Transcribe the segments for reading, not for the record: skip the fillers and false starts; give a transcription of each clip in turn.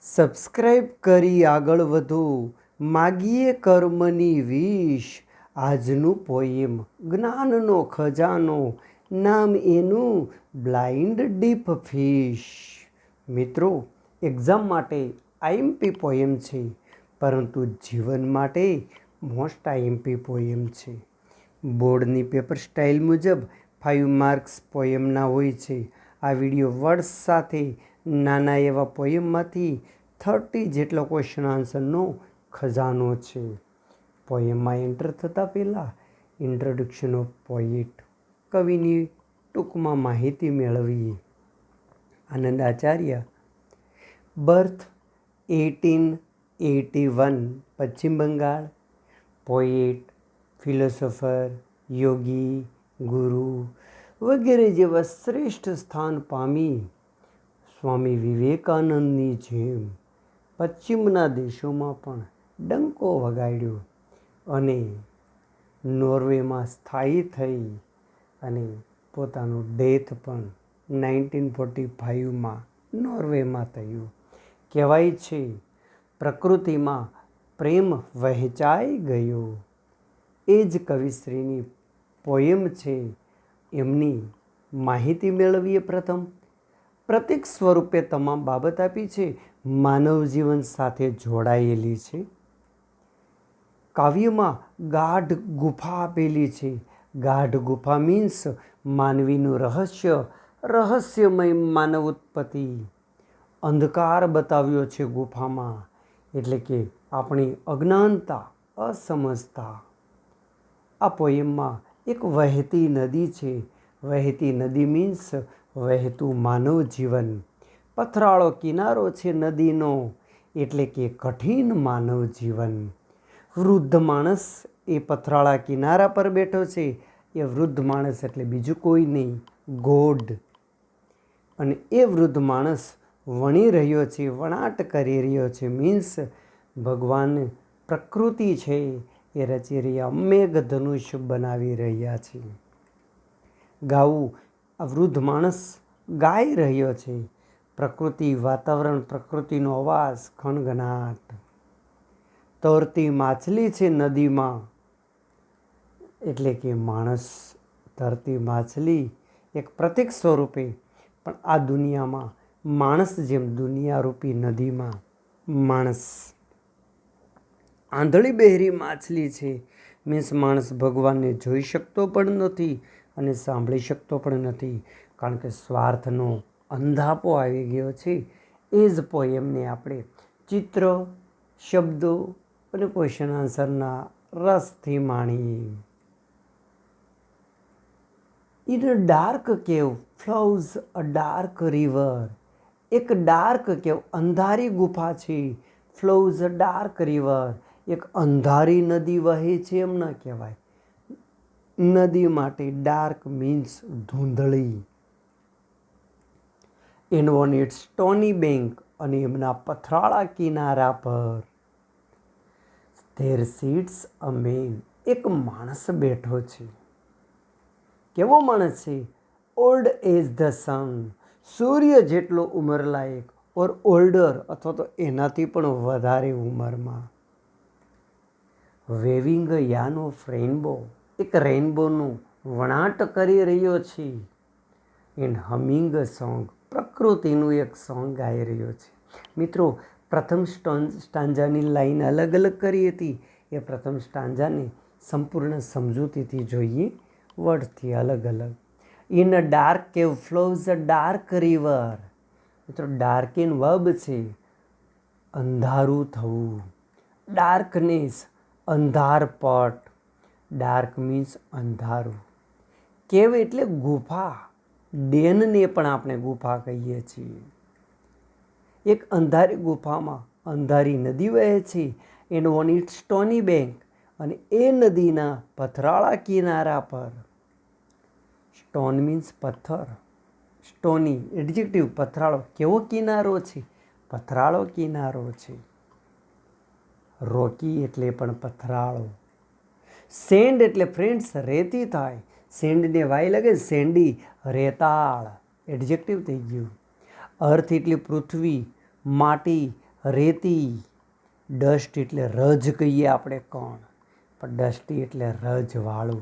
Subscribe કરી આગળ વધો, માગીએ કર્મની વિશ. આજનું પોએમ જ્ઞાનનો ખજાનો, નામ એનું બ્લાઇન્ડ ડીપ ફિશ. મિત્રો, એક્ઝામ માટે આઈએમપી પોએમ છે, પરંતુ જીવન માટે મોસ્ટ આઈએમપી પોએમ છે. બોર્ડની પેપર સ્ટાઇલ મુજબ 5 માર્ક્સ પોએમના હોય છે. આ વિડીયો વર્ડ્સ સાથે નાના એવા પોએમમાંથી 30 જેટલા ક્વેશ્ચન આન્સરનો ખજાનો છે. પોએમમાં એન્ટર થતાં પહેલાં ઇન્ટ્રોડક્શન ઓફ પોએટ, કવિની ટૂંકમાં માહિતી મેળવીએ. આનંદ આચાર્ય, બર્થ 1881, પશ્ચિમ બંગાળ. પોએટ, ફિલોસોફર, યોગી, ગુરુ વગેરે જેવા શ્રેષ્ઠ સ્થાન પામી સ્વામી વિવેકાનંદની જેમ પશ્ચિમના દેશોમાં પણ ડંકો વગાડ્યો અને નોર્વેમાં સ્થાયી થઈ અને પોતાનું ડેથ પણ 1945માં નોર્વેમાં થયું. કહેવાય છે પ્રકૃતિમાં પ્રેમ વહેંચાઈ ગયો. એ જ કવિશ્રીની પોએમ છે. એમની માહિતી મેળવીએ. પ્રતીક સ્વરૂપે તમામ બાબત આપી છે, માનવ જીવન સાથે જોડાયેલી છે. કાવ્યમાં ગાઢ ગુફા આપેલી છે. ગાઢ ગુફા મીન્સ માનવીનું રહસ્યમય માનવ ઉત્પત્તિ. અંધકાર બતાવ્યો છે ગુફામાં, એટલે કે આપણી અજ્ઞાનતા, અસમજતા. આ પોએમમાં એક વહેતી નદી છે. વહેતી નદી મીન્સ વહેતું માનવ જીવન. પથરાળો કિનારો છે નદીનો, એટલે કે કઠિન માનવ જીવન. વૃદ્ધ માણસ એ પથરાળા કિનારા પર બેઠો છે. એ વૃદ્ધ માણસ એટલે બીજું કોઈ નહીં, ગોડ. અને એ વૃદ્ધ માણસ વણી રહ્યો છે, વણાટ કરી રહ્યો છે. મીન્સ ભગવાન પ્રકૃતિ છે એ રચી રહ્યા, મેઘધનુષ્ય બનાવી રહ્યા છે. ગાવું, આ વૃદ્ધ માણસ ગાઈ રહ્યો છે. પ્રકૃતિ, વાતાવરણ, પ્રકૃતિનો અવાજ, ખણગનાટ. તરતી માછલી છે નદીમાં, એટલે કે માણસ. તરતી માછલી એક પ્રતીક સ્વરૂપે, પણ આ દુનિયામાં માણસ જેમ દુનિયારૂપી નદીમાં માણસ. આંધળી બહેરી માછલી છે, મીન્સ માણસ ભગવાનને જોઈ શકતો પણ નથી અને સાંભળી શકતો પણ નથી, કારણ કે સ્વાર્થનો અંધાપો આવી ગયો છે. એ જ પોએમને આપણે ચિત્ર, શબ્દો અને ક્વેશ્ચન આન્સરના રસથી માણીએ. ઇન અ ડાર્ક કેવ ફ્લોઝ અ ડાર્ક રિવર. એક ડાર્ક કેવ, અંધારી ગુફા છે. ફ્લોઝ અ ડાર્ક રિવર, એક અંધારી નદી વહે છે એમ ન કહેવાય. નદી માટે ડાર્ક મીન્સ ધૂંધળી. And on its stony bank, અને એમના પથરાળા કિનારા પર. ધેર સિટ્સ અ મેન, એક માણસ બેઠો છે. કેવો માણસ છે? ઓલ્ડ એઝ ધ સન, સૂર્ય જેટલો ઉંમરલાયક, ઓર ઓલ્ડર અથવા તો એનાથી પણ વધારે ઉંમરમાં. Weaving a yarn of rainbow, એક રેઇનબોનું વણાટ કરી રહ્યો છે. એન્ડ હમિંગ અ સોંગ, પ્રકૃતિનું એક સોંગ ગાઈ રહ્યો છે. મિત્રો, પ્રથમ સ્ટાન્જાની લાઈન અલગ અલગ કરી હતી. એ પ્રથમ સ્ટાન્જાને સંપૂર્ણ સમજૂતીથી જોઈએ, વર્ડથી અલગ અલગ. ઇન અ ડાર્ક કેવ ફ્લોઝ અ ડાર્ક રિવર. મિત્રો, ડાર્ક ઇન વર્બ છે, અંધારું થવું. ડાર્કનેસ, અંધારપટ. ડાર્ક મીન્સ અંધારું. કેવ એટલે ગુફા. ડેનને પણ આપણે ગુફા કહીએ છીએ. એક અંધારી ગુફામાં અંધારી નદી વહે છે. And on it stony bank, અને એ નદીના પથરાળા કિનારા પર. સ્ટોન મીન્સ પથ્થર. સ્ટોની એડજેક્ટિવ, પથરાળો. કેવો કિનારો છે? પથરાળો કિનારો છે. રોકી એટલે પણ પથરાળો. સેન્ડ એટલે ફ્રેન્ડ્સ રેતી થાય. સેન્ડને વાય લાગે, સેન્ડી, રેતાળ, એડજેક્ટિવ થઈ ગયું. અર્થ એટલે પૃથ્વી, માટી, રેતી, ડસ્ટ એટલે રજ કહીએ આપણે કોણ, પણ ડસ્ટી એટલે રજવાળું.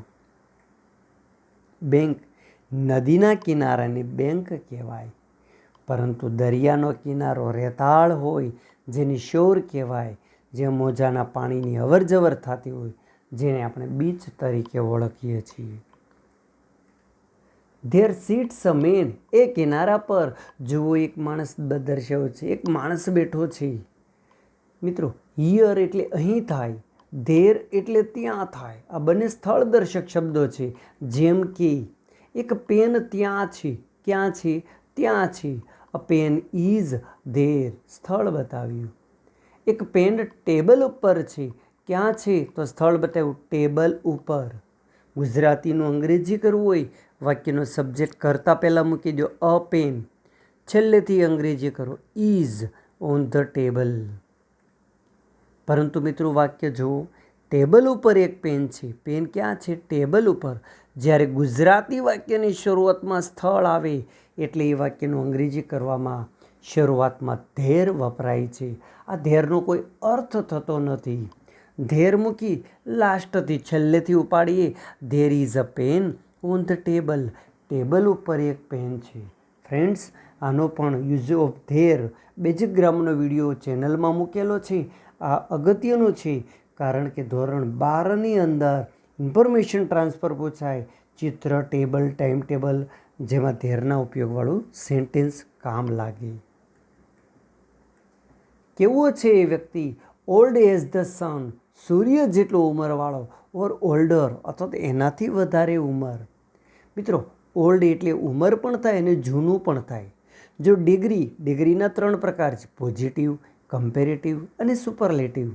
બેંક, નદીના કિનારાને બેંક કહેવાય, પરંતુ દરિયાનો કિનારો રેતાળ હોય જેની શોર કહેવાય, જે મોજાના પાણીની અવરજવર થતી હોય, જેને આપણે બીચ તરીકે ઓળખીએ છીએ. ધેર સીટ્સ અ મેન, એ કિનારા પર જુઓ એક માણસ દર્શાવ્યો છે, એક માણસ બેઠો છે. મિત્રો, હિયર એટલે અહીં થાય, ધેર એટલે ત્યાં થાય. આ બંને સ્થળદર્શક શબ્દો છે. જેમ કે એક પેન ત્યાં છે, ક્યાં છે? ત્યાં છે. અ પેન ઇઝ ધેર, સ્થળ બતાવ્યું. એક પેન ટેબલ ઉપર છે, ક્યાં છે? તો સ્થળ બતાવ્યું, ટેબલ ઉપર. ગુજરાતીનું અંગ્રેજી કરવું હોય, વાક્યનો સબ્જેક્ટ કરતાં પહેલાં મૂકી દો અ પેન, છેલ્લેથી અંગ્રેજી કરો ઇઝ ઓન ધ ટેબલ. પરંતુ મિત્રો વાક્ય જુઓ, ટેબલ ઉપર એક પેન છે, પેન ક્યાં છે? ટેબલ ઉપર. જ્યારે ગુજરાતી વાક્યની શરૂઆતમાં સ્થળ આવે એટલે એ વાક્યનું અંગ્રેજી કરવામાં શરૂઆતમાં ધેર વપરાય છે. આ ધેરનો કોઈ અર્થ થતો નથી. ધેર મૂકી લાસ્ટથી છેલ્લેથી ઉપાડીએ, there is a pen on the table, table ઉપર એક પેન છે. ફ્રેન્ડ્સ, આનો પણ યુઝ ઓફ ધેર બેઝિક ગ્રામરનો વિડીયો ચેનલમાં મૂકેલો છે. આ અગત્યનું છે, કારણ કે ધોરણ 12ની અંદર ઇન્ફોર્મેશન ટ્રાન્સફર પૂછાય, ચિત્ર, ટેબલ, ટાઈમ ટેબલ, જેમાં ધેરના ઉપયોગવાળું સેન્ટેન્સ કામ લાગે. કેવો છે એ વ્યક્તિ? ઓલ્ડ એઝ ધ સન, સૂર્ય જેટલો ઉંમરવાળો, ઓર ઓલ્ડર અથવા તો એનાથી વધારે ઉંમર. મિત્રો, ઓલ્ડ એટલે ઉંમર પણ થાય અને જૂનું પણ થાય. જો ડિગ્રીના 3 પ્રકાર છે, પોઝિટિવ, કમ્પેરેટિવ અને સુપરલેટિવ.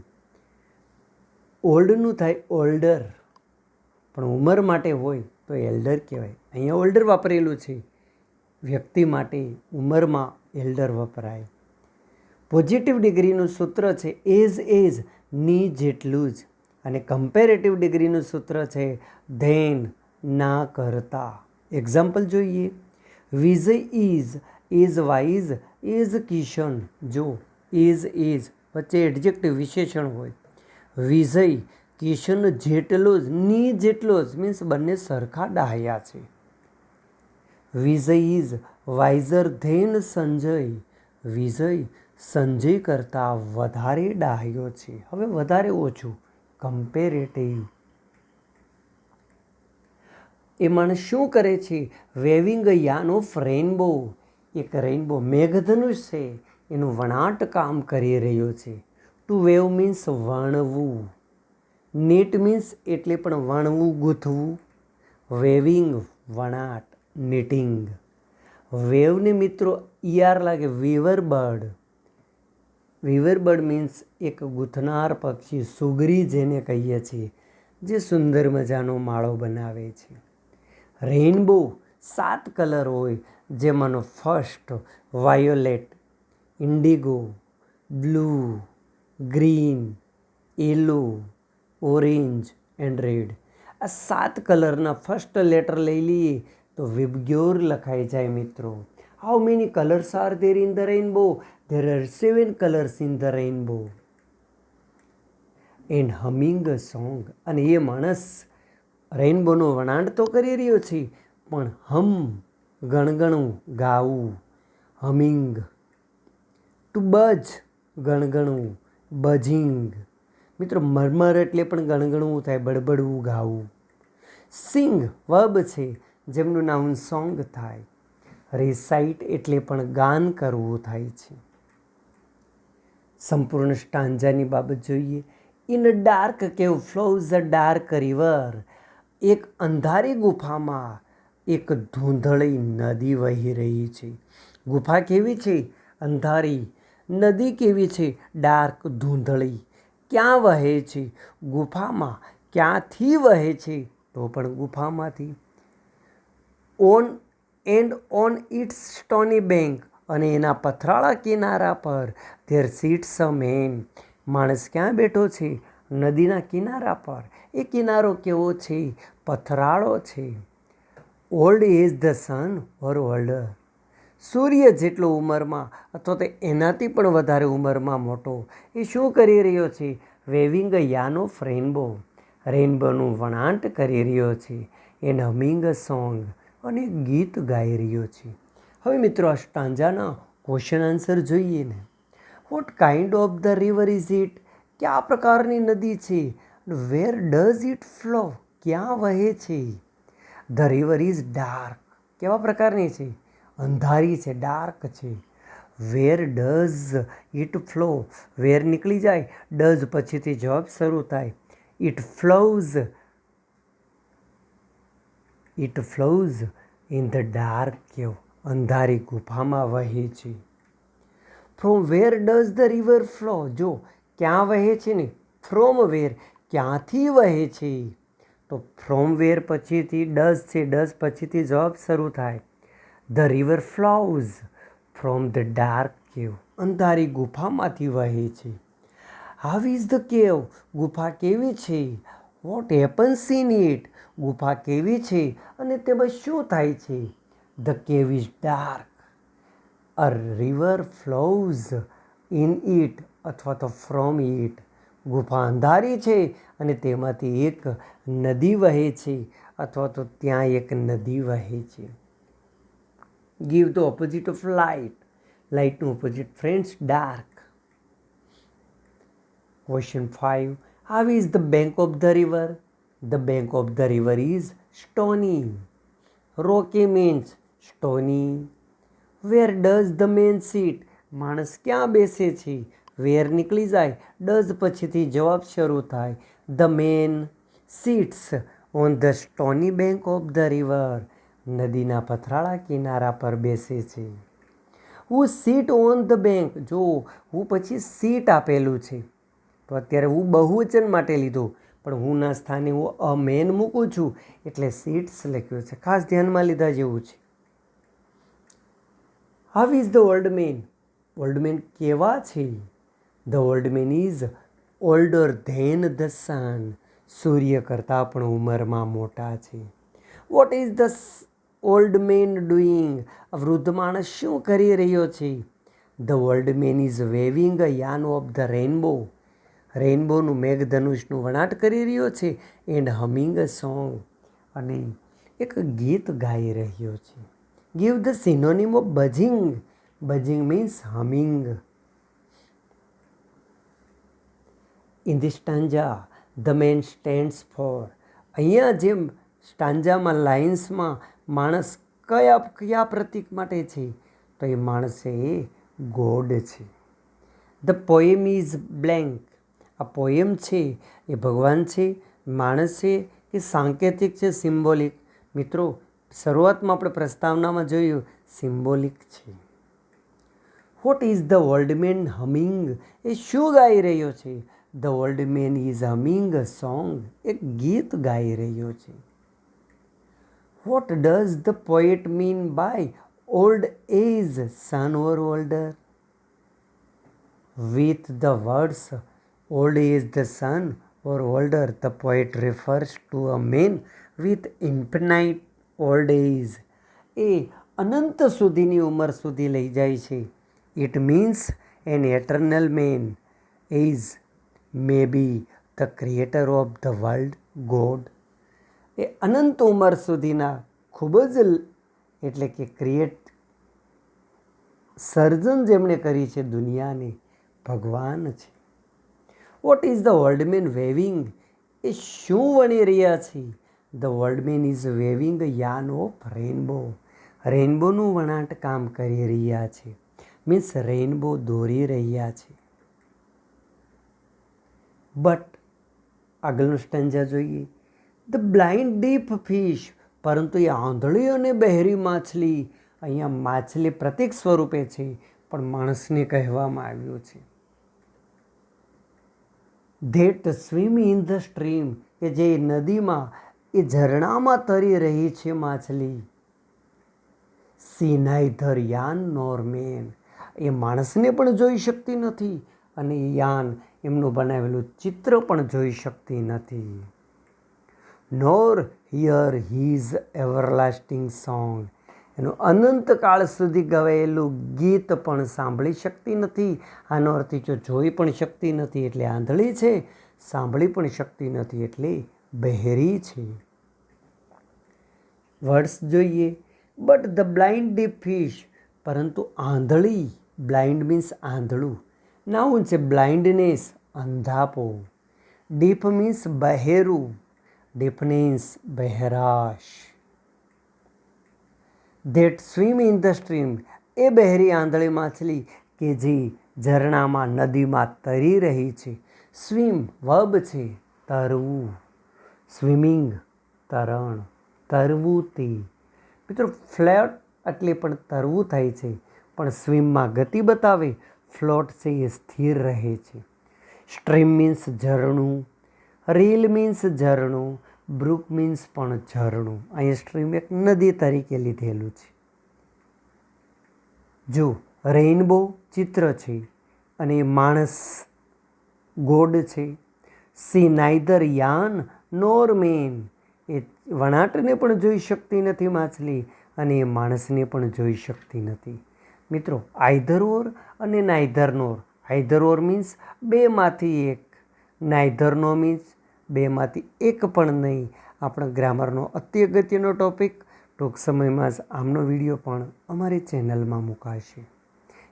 ઓલ્ડનું થાય ઓલ્ડર, પણ ઉંમર માટે હોય તો એલ્ડર કહેવાય. અહીંયા ઓલ્ડર વાપરેલું છે, વ્યક્તિ માટે ઉંમરમાં એલ્ડર વપરાય. પોઝિટિવ ડિગ્રીનું સૂત્ર છે એઝ ની જેટલું જ, અને કમ્પેરેટિવ ડિગ્રીનું સૂત્ર છે ધેન, ના કરતા. એક્ઝામ્પલ જોઈએ. વિજય ઇઝ વાઇઝ ઇઝ કિશન. જો ઇઝ વચ્ચે એડજેક્ટિવ વિશેષણ હોય. વિજય કિશન જેટલો જ, ની જેટલો જ મીન્સ બંને સરખા ડાહ્યા છે. વિજય ઇઝ વાઇઝર ધેન સંજય. વિજય સંજય કરતાં વધારે ડાહ્યો છે. હવે વધારે ઓછું, કમ્પેરેટિવ. એ માણસ શું કરે છે? Weaving a yarn of rainbow. એક રેઇનબો મેઘધનુષ છે, એનું વણાટ કામ કરી રહ્યો છે. ટુ વેવ મીન્સ વણવું. નીટ મીન્સ એટલે પણ વણવું, ગૂંથવું. વેવિંગ વણાટ, નીટિંગ. વેવને મિત્રો ઈઆર લાગે, વીવર બર્ડ. વીવર બર્ડ મીન્સ એક ગૂંથનાર પક્ષી, સુગરી જેને કહીએ છીએ, જે સુંદર મજાનો માળો બનાવે છે. રેઇનબો 7 કલર હોય, જેમાંનો first violet, indigo, blue, green, yellow, orange and red. આ 7 કલરના ફર્સ્ટ લેટર લઈ લઈએ તો વિબગ્યોર લખાઈ જાય મિત્રો. How many colours are there in the rainbow? There are 7 colours in the rainbow. And humming a song. અને એ માણસ રેઇનબોનો વણાટ તો કરી રહ્યો છે, પણ ગણગણું, ગાવું. હમિંગ. ટુ બઝ, ગણગણું, બઝિંગ. મિત્રો, મરમર એટલે પણ ગણગણવું થાય, બડબડવું, ગાવું. સિંગ વર્બ છે, જેમનું નાઉન સોંગ થાય. રિસાઇટ એટલે પણ ગાન કરવું થાય છે. સંપૂર્ણ સ્ટાન્જાની બાબત જોઈએ. ઇન અ ડાર્ક કેવ ફ્લોઝ અ ડાર્ક રિવર. એક અંધારી ગુફામાં એક ધૂંધળી નદી વહી રહી છે. ગુફા કેવી છે? અંધારી. નદી કેવી છે? ડાર્ક, ધૂંધળી. ક્યાં વહે છે? ગુફામાં. ક્યાંથી વહે છે? તો પણ ગુફામાંથી. On its stony bank. અને એના પથરાળા કિનારા પર ધેર સીટ્સ અ મેન. માણસ ક્યાં બેઠો છે? નદીના કિનારા પર. એ કિનારો કેવો છે? પથરાળો છે. Old as the sun or older. સૂર્ય જેટલો ઉંમરમાં અથવા તો એનાથી પણ વધારે ઉંમરમાં મોટો એ શું કરી રહ્યો છે? Weaving a yarn of rainbow, રેનબોનું વણાટ કરી રહ્યો છે. એન્ડ હમિંગ અ સોંગ, અને ગીત ગાઈ રહ્યો છે. હવે મિત્રો આ સ્ટાન્જાના ક્વેશ્ચન આન્સર જોઈએ ને. What kind of the river is it? કયા પ્રકારની નદી છે? Where does it flow? ક્યાં વહે છે? ધ રિવર ઇઝ ડાર્ક, કેવા પ્રકારની છે? અંધારી છે, ડાર્ક છે. Where does it flow? Where નીકળી જાય, ડઝ પછીથી જવાબ શરૂ થાય. It flows in the dark cave, અંધારી ગુફામાં વહે છે. From where does the river flow? જો ક્યાં વહે છે ને, ફ્રોમ વેર ક્યાંથી વહે છે? તો ફ્રોમ વેર પછીથી ડઝ છે, ડઝ પછીથી જવાબ શરૂ થાય. The river flows from the dark cave, અંધારી ગુફામાંથી વહે છે. હાઉ ઇઝ ધ કેવ? ગુફા કેવી છે? What happens in it? ગુફા કેવી છે અને તેમાં શું થાય છે? ધ કેવ is dark, a river flows in it અથવા તો ફ્રોમ ઇટ. ગુફા અંધારી છે અને તેમાંથી એક નદી વહે છે અથવા તો ત્યાં એક નદી વહે છે. Give the opposite of light. લાઇટનું opposite friends dark. Question 5. How is the bank of the river? The bank of the river is stony. Rocky means stony. Where does the man sit? માણસ ક્યાં બેસે છે? વેર નીકળી જાય, does પછીથી જવાબ શરૂ થાય. The man sits on the stony bank of the river. નદીના પથરાળા કિનારા પર બેસે છે. Who sit on the bank? જો હું પછી સીટ આપેલું છે તો અત્યારે હું બહુવચન માટે લીધું, પણ હુંના સ્થાને હું અ મેન મૂકું છું એટલે સીટ્સ લખ્યું છે. ખાસ ધ્યાનમાં લીધા જેવું છે. How is the old man? Old man કેવા છે? The old man is older than the sun. સૂર્ય કરતાં પણ ઉંમરમાં મોટા છે. What is the old man doing? વૃદ્ધ માણસ શું કરી રહ્યો છે? The old man is weaving a yarn of the rainbow. રેનબોનું મેઘધનુષનું વણાટ કરી રહ્યો છે. એન્ડ હમિંગ અ સોંગ, અને એક ગીત ગાઈ રહ્યો છે. Give the synonym of buzzing. Buzzing means humming. In the stanza the man stands for. અહીંયા જેમ સ્ટાન્જામાં લાઇન્સમાં માણસ કયા પ્રતીક માટે છે? તો એ માણસ એ ગોડ છે. The poem is blank. આ પોએમ છે એ ભગવાન છે, માણસ છે કે સાંકેતિક છે, સિમ્બોલિક? મિત્રો શરૂઆતમાં આપણે પ્રસ્તાવનામાં જોયું સિમ્બોલિક છે. What is the old man humming? એ શું ગાઈ રહ્યો છે? The old man is humming a song. એક ગીત ગાઈ રહ્યો છે. What does the poet mean by old age, sun or older? With the words old is the son or older, the poet refers to a man with infinite old age. એ અનંત સુધીની ઉંમર સુધી લઈ જાય છે. It means an eternal man is maybe the creator of the world, God. એ અનંત ઉંમર સુધીના ખૂબ જ એટલે કે સર્જન જેમણે કરી છે દુનિયાને, ભગવાન છે. What is the old man weaving? એ શું વણી રહ્યા છે? The old man is weaving yarn of rainbow. રેનબોનું વણાટ કામ કરી રહ્યા છે, મીન્સ રેનબો દોરી રહ્યા છે. બટ આગળનું સ્ટેન્જા જોઈએ. The blind deaf fish. પરંતુ એ આંધળી અને બહેરી માછલી, અહીંયા માછલી પ્રતીક સ્વરૂપે છે પણ માણસને કહેવામાં આવ્યું છે. That swim in the stream. કે જે નદીમાં એ ઝરણામાં તરી રહી છે માછલી. See neither yarn nor man. એ માણસને પણ જોઈ શકતી નથી અને યાન એમનું બનાવેલું ચિત્ર પણ જોઈ શકતી નથી. નોર હિયર હીઝ એવરલાસ્ટિંગ સોંગ. એનું અનંતકાળ સુધી ગવાયેલું ગીત પણ સાંભળી શકતી નથી. આનો અર્થ જો જોઈ પણ શકતી નથી એટલે આંધળી છે, સાંભળી પણ શકતી નથી એટલે બહેરી છે. વર્ડ્સ જોઈએ. But the blind deaf fish, પરંતુ આંધળી, બ્લાઇન્ડ મીન્સ આંધળું, નાઉન છે બ્લાઇન્ડનેસ, અંધાપો. ડીપ મીન્સ બહેરું, ડીપનેસ બહેરાશ. That swim in the stream, એ બહેરી આંધળી માછલી કે જે ઝરણામાં, નદીમાં તરી રહી છે. સ્વિમ વર્બ છે તરવું, સ્વિમિંગ તરણ, તરવું તે. મિત્રો ફ્લોટ એટલે પણ તરવું થાય છે, પણ સ્વિમમાં ગતિ બતાવે, ફ્લોટ છે એ સ્થિર રહે છે. સ્ટ્રીમ મીન્સ ઝરણું, રીલ મીન્સ ઝરણું, બ્રુક મીન્સ પણ ઝરણું. અહીંયા સ્ટ્રીમ એક નદી તરીકે લીધેલું છે. જો રેઇનબો ચિત્ર છે અને માણસ ગોડ છે. C neither yarn nor man, એ વણાટને પણ જોઈ શકતી નથી માછલી, અને એ માણસને પણ જોઈ શકતી નથી. મિત્રો આઈધર ઓર અને નાઇધર નોર. આઈધર ઓર મીન્સ બેમાંથી એક, નાઇધર નો મીન્સ બેમાંથી એક પણ નહીં. આપણા ગ્રામરનો અતિ અગત્યનો ટોપિક. ટૂંક સમયમાં જ આમનો વિડીયો પણ અમારી ચેનલમાં મુકાશે.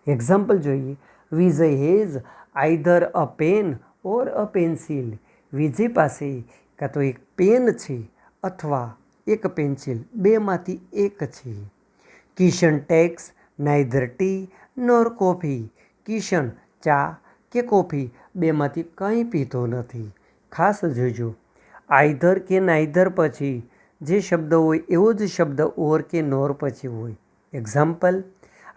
એક્ઝામ્પલ જોઈએ. Vijay has either a pen or a pencil. Vijay પાસે કાં તો એક પેન છે અથવા એક પેન્સિલ, બેમાંથી એક છે. Kishan takes neither tea nor coffee. Kishan ચા કે કોફી બેમાંથી કંઈ પીતો નથી. ખાસ જોજો, આઈધર કે નાઇધર પછી જે શબ્દ હોય એવો જ શબ્દ ઓર કે નોર પછી હોય. એક્ઝામ્પલ,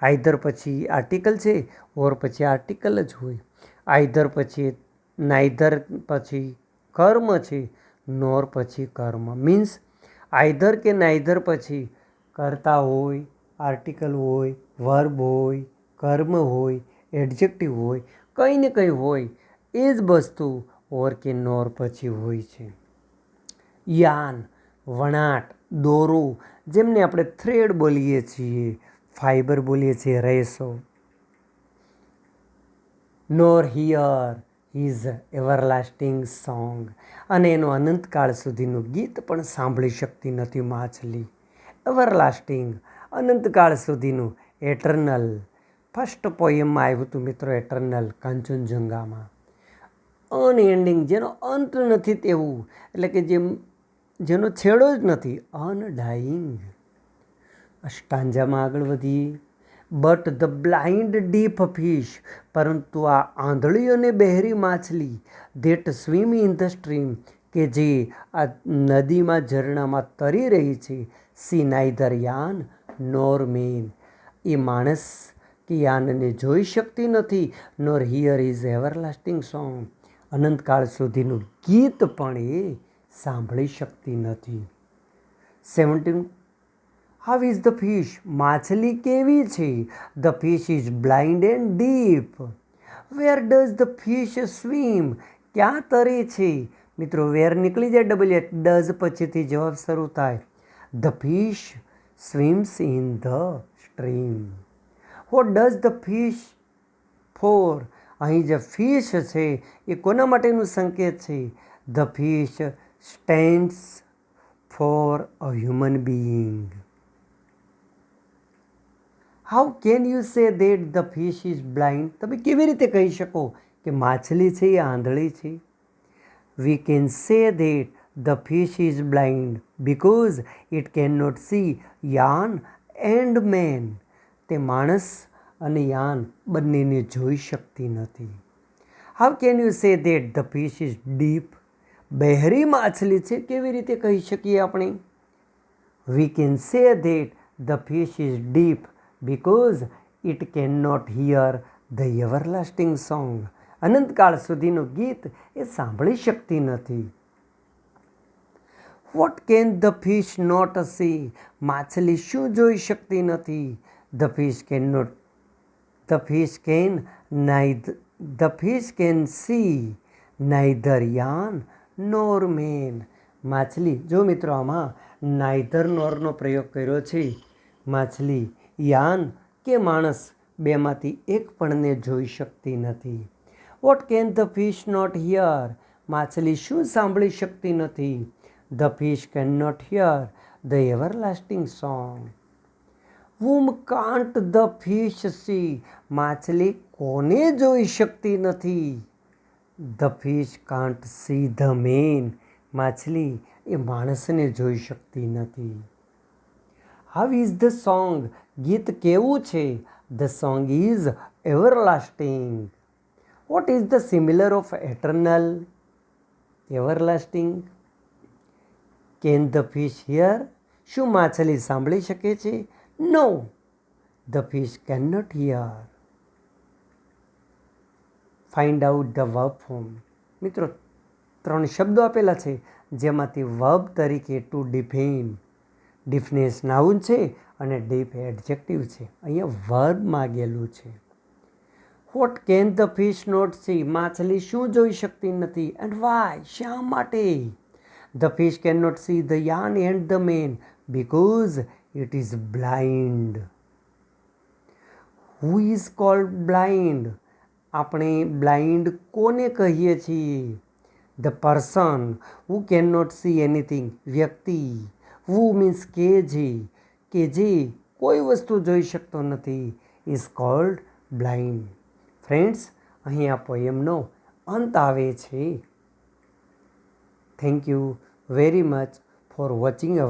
આઈધર પછી આર્ટિકલ છે, ઓર પછી આર્ટિકલ જ હોય. આઈધર પછી, નાઇધર પછી કર્મ છે, નોર પછી કર્મ. મીન્સ આઈધર કે નાઇધર પછી કર્તા હોય, આર્ટિકલ હોય, વર્બ હોય, કર્મ હોય, એડજેક્ટિવ હોય, કંઈ ને કંઈ હોય. એ જ વસ્તુ ઓર કે નોર પછી હોય છે. યાન વણાટ, દોરો, જેમને આપણે થ્રેડ બોલીએ છીએ, ફાઈબર બોલીએ છીએ, રેસો. નોર હિયર હિઝ એવરલાસ્ટિંગ સોંગ, અને એનું અનંતકાળ સુધીનું ગીત પણ સાંભળી શકતી નથી માછલી. એવરલાસ્ટિંગ અનંતકાળ સુધીનું, એટર્નલ. ફર્સ્ટ પોયમમાં આવ્યું હતું મિત્રો એટર્નલ, કાંચનજંઘામાં. અનએન્ડિંગ, જેનો અંત નથી તેવું, એટલે કે જેનો છેડો જ નથી, અનડાઈંગ. સ્ટાન્જામાં આગળ વધીએ. But the blind deaf fish, પરંતુ આ આંધળી અને બહેરી માછલી, that swim in the stream, કે જે આ નદીમાં, ઝરણામાં તરી રહી છે. C neither yarn nor man, એ માણસ કે યાનને જોઈ શકતી નથી. નોર હિયર ઇઝ એવરલાસ્ટિંગ સોંગ, અનંતકાળ સુધીનું ગીત પણ એ સાંભળી શકતી નથી. 17. હાઉ ઇઝ ધ ફિશ, માછલી કેવી છે? The fish is blind and deep. Wear does the fish swim, ક્યાં તરે છે? મિત્રો વેર નીકળી જાય ડબલ એટ, ડઝ પછીથી જવાબ શરૂ થાય. The fish swims in the stream. What does the fish for, અહીં જે ફિશ છે એ કોના માટેનું સંકેત છે? The fish stands for a human being. How can you say that the fish is blind, તમે કેવી રીતે કહી શકો કે માછલી છે એ આંધળી છે? We can say that the fish is blind because it can not see yarn and man. તે માણસ અને યાન બંનેને જોઈ શકતી નથી. How can you say that the fish is deaf, બહેરી માછલી છે કેવી રીતે કહી શકીએ આપણે? We can say that the fish is deaf because it can not hear the everlasting song, અનંતકાળ સુધીનું ગીત એ સાંભળી શકતી નથી. What can the fish not see, માછલી શું જોઈ શકતી નથી? The fish can not, the fish can see neither yarn nor man. માછલી, જો મિત્રો આમાં નાઇધર નોરનો પ્રયોગ કર્યો છે, માછલી, યાન કે માણસ બેમાંથી એક પણને જોઈ શકતી નથી. What can the fish not hear? માછલી શું સાંભળી શકતી નથી? The fish can not hear the everlasting song. whom can't the fish see? માછલી કોને જોઈ શકતી નથી? The fish can't see the man. માછલી એ માણસને જોઈ શકતી નથી. How is the song? ગીત કેવું છે? The song is everlasting. What is the similar of eternal? Everlasting. Can the fish hear? શું માછલી સાંભળી શકે છે? No, the fish can not hear. Find out the verb form. મિત્રો 3 શબ્દો આપેલા છે જેમાંથી વર્બ તરીકે ટુ ડિફેન. ડિફનેસ નાઉન છે અને ડીપ એડજેક્ટિવ છે. અહીંયા વર્બ માગેલું છે. What can the fish not see? માછલી શું જોઈ શકતી નથી? And why? શા માટે? The fish can not see the yarn and the man because it is blind. Who is called blind? આપણે બ્લાઇન્ડ કોને કહીએ છીએ? The person who can not see anything. વ્યક્તિ. હુ મીન્સ કે જે કોઈ વસ્તુ જોઈ શકતો નથી ઇઝ કોલ્ડ બ્લાઇન્ડ. ફ્રેન્ડ્સ, અહીં આ પોએમનો અંત આવે છે. Thank you very much for watching hour